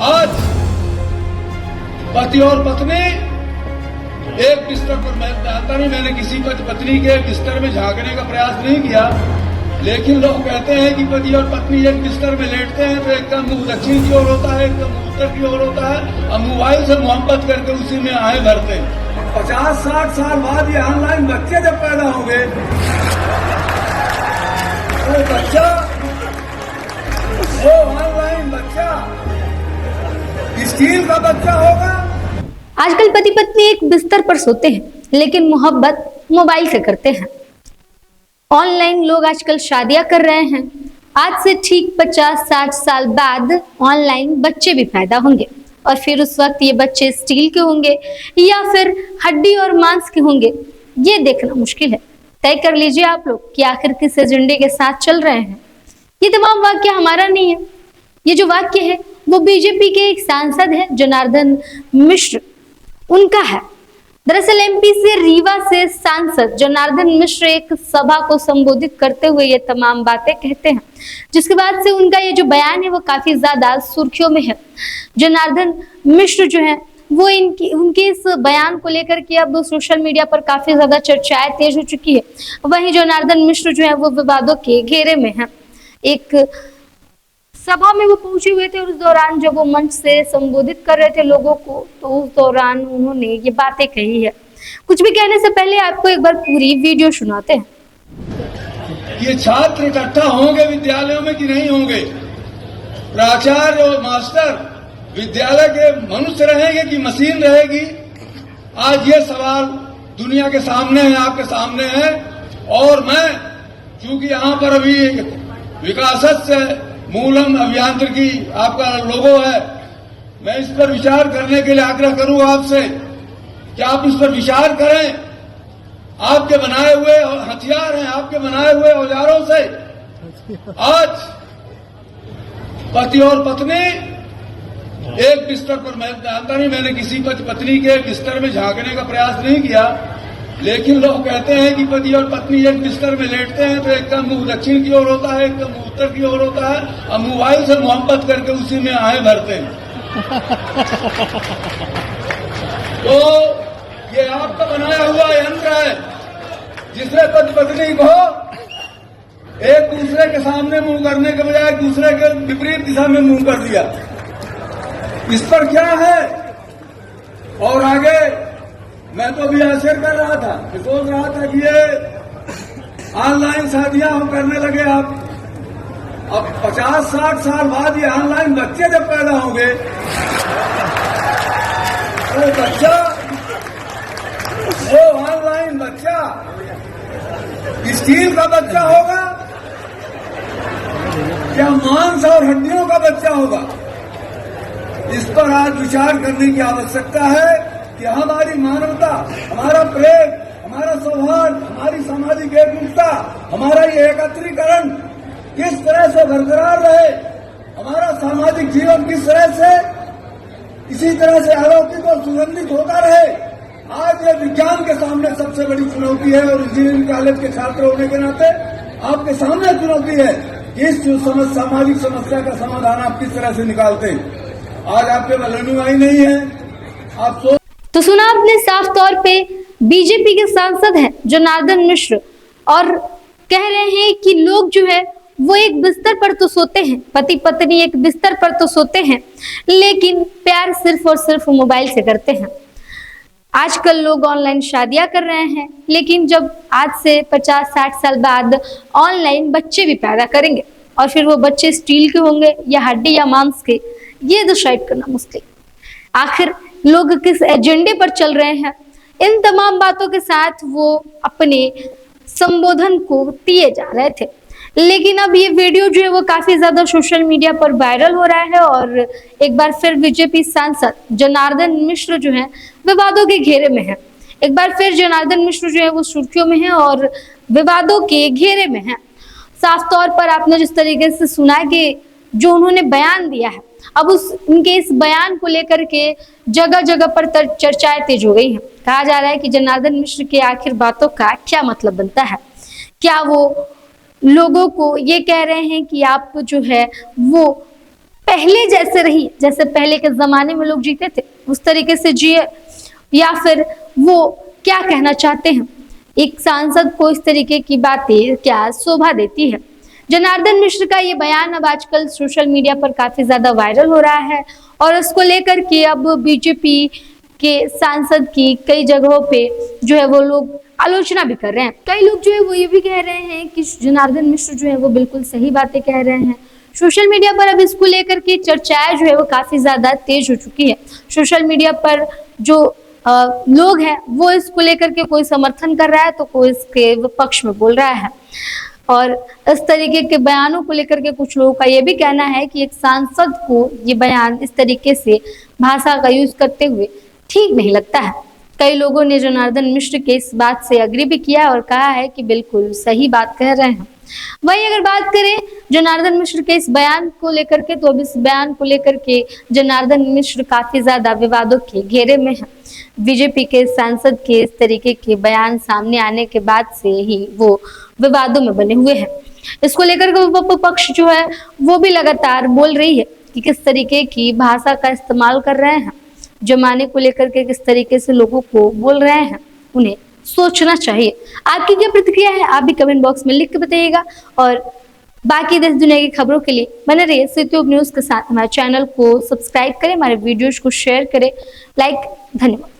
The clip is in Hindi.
आज पति और पत्नी एक बिस्तर पर, मैं जानता नहीं, मैंने किसी पत्नी के बिस्तर में झांकने का प्रयास नहीं किया, लेकिन लोग कहते हैं कि पति और पत्नी एक बिस्तर में लेटते हैं तो एक का मुंह दक्षिण की ओर होता है, एक का मुंह उत्तर की ओर होता है, और मोबाइल से मोहब्बत करके उसी में आए भरते हैं। 50-60 साल बाद ये ऑनलाइन बच्चे जब पैदा होंगे तो बच्चा, वो ऑनलाइन बच्चा स्टील का बच्चा होगा। आजकल पति पत्नी एक बिस्तर पर सोते हैं, लेकिन मोहब्बत मोबाइल से करते हैं। ऑनलाइन लोग आजकल शादियां कर रहे हैं। आज से ठीक 50-60 साल बाद ऑनलाइन बच्चे भी पैदा होंगे, और फिर उस वक्त ये बच्चे स्टील के होंगे या फिर हड्डी और मांस के होंगे, ये देखना मुश्किल है। तय कर लीजिए आप लोग कि आखिर किस एजेंडे के साथ चल रहे हैं। ये तमाम वाक्य हमारा नहीं है, ये जो वाक्य है वो बीजेपी के एक सांसद है जनार्दन मिश्र, उनका है। दरअसल एमपी से रीवा से सांसद जनार्दन मिश्र एक सभा को संबोधित करते हुए ये तमाम बातें कहते हैं, जिसके बाद से उनका ये जो बयान है वो काफी ज्यादा सुर्खियों में है। जनार्दन मिश्र जो है वो उनके इस बयान को लेकर के अब सोशल मीडिया पर काफी ज्यादा चर्चाएं तेज हो चुकी है। वहीं जनार्दन मिश्र जो है वो विवादों के घेरे में है। एक सभा में वो पहुंचे हुए थे और उस दौरान जब वो मंच से संबोधित कर रहे थे लोगों को, तो उस दौरान उन्होंने ये बातें कही है। कुछ भी कहने से पहले आपको एक बार पूरी वीडियो सुनाते हैं। ये छात्र इकट्ठा होंगे विद्यालयों में कि नहीं होंगे? प्राचार्य और मास्टर विद्यालय के मनुष्य रहेंगे कि मशीन रहेगी? आज ये सवाल दुनिया के सामने है, आपके सामने है। और मैं चूंकि यहाँ पर अभी विकासत से मूलम अभियांत्रिकी आपका लोगो है, मैं इस पर विचार करने के लिए आग्रह करूंगा आपसे कि आप इस पर विचार करें। आपके बनाए हुए हथियार हैं, आपके बनाए हुए औजारों से आज पति और पत्नी एक बिस्तर पर, मैं जानता नहीं, मैंने किसी पत्नी के बिस्तर में झांकने का प्रयास नहीं किया, लेकिन लोग कहते हैं कि पति और पत्नी एक बिस्तर में लेटते हैं तो एक का मुंह दक्षिण की ओर होता है, एक का मुंह उत्तर की ओर होता है, और मोबाइल से मोहब्बत करके उसी में आए भरते हैं। तो ये आपका बनाया हुआ यंत्र है जिसने पति पत्नी को एक दूसरे के सामने मुंह करने के बजाय दूसरे के विपरीत दिशा में मुंह कर दिया। इस पर क्या है? और आगे मैं तो अभी आश्चर्य कर रहा था, सोच रहा था कि ये ऑनलाइन शादियां हम करने लगे। आप अब 50-60 साल बाद ये ऑनलाइन बच्चे जब पैदा होंगे तो बच्चा, वो ऑनलाइन बच्चा स्टील का बच्चा होगा या मांस और हड्डियों का बच्चा होगा? इस पर आज विचार करने की आवश्यकता है कि हमारी मानवता, हमारा प्रेम, हमारा सौहार्द, हमारी सामाजिक एकजुटता, हमारा ये एकत्रीकरण किस तरह से बरकरार रहे, हमारा सामाजिक जीवन किस तरह से इसी तरह से अलौकिक और सुगंधित होता रहे। आज ये विज्ञान के सामने सबसे बड़ी चुनौती है, और इंजीनियरिंग कॉलेज के छात्र होने के नाते आपके सामने चुनौती है कि इस सामाजिक समस्या का समाधान आप किस तरह से निकालते हैं। आज आपके रहनुमाई नहीं है, आप तो सुना आपने, साफ तौर पे बीजेपी के सांसद हैं जनार्दन मिश्र, और कह रहे हैं कि लोग जो है वो एक बिस्तर पर तो सोते हैं, पति पत्नी एक बिस्तर पर तो सोते हैं, लेकिन प्यार सिर्फ और सिर्फ मोबाइल से करते हैं। आजकल लोग ऑनलाइन शादियां कर रहे हैं, लेकिन जब आज से 50-60 साल बाद ऑनलाइन बच्चे भी पैदा करेंगे, और फिर वो बच्चे स्टील के होंगे या हड्डी या मांस के, ये डिसाइड करना मुश्किल। आखिर लोग किस एजेंडे पर चल रहे हैं? इन तमाम बातों के साथ वो अपने संबोधन को दिए जा रहे थे, लेकिन अब ये वीडियो जो है वो काफी ज्यादा सोशल मीडिया पर वायरल हो रहा है, और एक बार फिर बीजेपी सांसद जनार्दन मिश्र जो है विवादों के घेरे में है। एक बार फिर जनार्दन मिश्र जो है वो सुर्खियों में है और विवादों के घेरे में है। साफ तौर पर आपने जिस तरीके से सुना कि जो उन्होंने बयान दिया है, अब उनके इस बयान को लेकर के जगह जगह पर चर्चाएं तेज हो गई हैं। कहा जा रहा है कि जनार्दन मिश्र के आखिर बातों का क्या मतलब बनता है? क्या वो लोगों को ये कह रहे हैं कि आप जो है वो पहले जैसे रही, जैसे पहले के जमाने में लोग जीते थे उस तरीके से जिए, या फिर वो क्या कहना चाहते हैं? एक सांसद को इस तरीके की बातें क्या शोभा देती है? जनार्दन मिश्र का ये बयान अब आजकल सोशल मीडिया पर काफी ज्यादा वायरल हो रहा है और उसको लेकर के अब बीजेपी के सांसद की कई जगहों पे जो है वो लोग आलोचना भी कर रहे हैं। कई लोग जो है वो ये भी कह रहे हैं कि जनार्दन मिश्र जो है वो बिल्कुल सही बातें कह रहे हैं। सोशल मीडिया पर अब इसको लेकर के चर्चाएं जो है वो काफी ज्यादा तेज हो चुकी है। सोशल मीडिया पर जो लोग हैं वो इसको लेकर के कोई समर्थन कर रहा है तो कोई इसके विपक्ष में बोल रहा है, और इस तरीके के बयानों को लेकर के कुछ लोगों का ये भी कहना है कि एक सांसद को ये बयान इस तरीके से भाषा का यूज करते हुए ठीक नहीं लगता है। कई लोगों ने जनार्दन मिश्र के इस बात से अग्री भी किया और कहा है कि बिल्कुल सही बात कह रहे हैं। वहीं अगर बात करें जनार्दन मिश्र के इस बयान को लेकर के, तो अब इस बयान को लेकर के जनार्दन मिश्र काफी ज्यादा विवादों के घेरे में है। बीजेपी के सांसद के इस तरीके के बयान सामने आने के बाद से ही वो विवादों में बने हुए हैं। इसको लेकर के विपक्ष जो है वो भी लगातार बोल रही है कि किस तरीके की भाषा का इस्तेमाल कर रहे हैं, जमाने को लेकर के किस तरीके से लोगों को बोल रहे हैं, उन्हें सोचना चाहिए। आपकी क्या प्रतिक्रिया है आप भी कमेंट बॉक्स में लिख के बताइएगा, और बाकी देश दुनिया की खबरों के लिए बने रहिए सिटी न्यूज के साथ। हमारे चैनल को सब्सक्राइब करें, हमारे वीडियोज को शेयर करें, लाइक। धन्यवाद।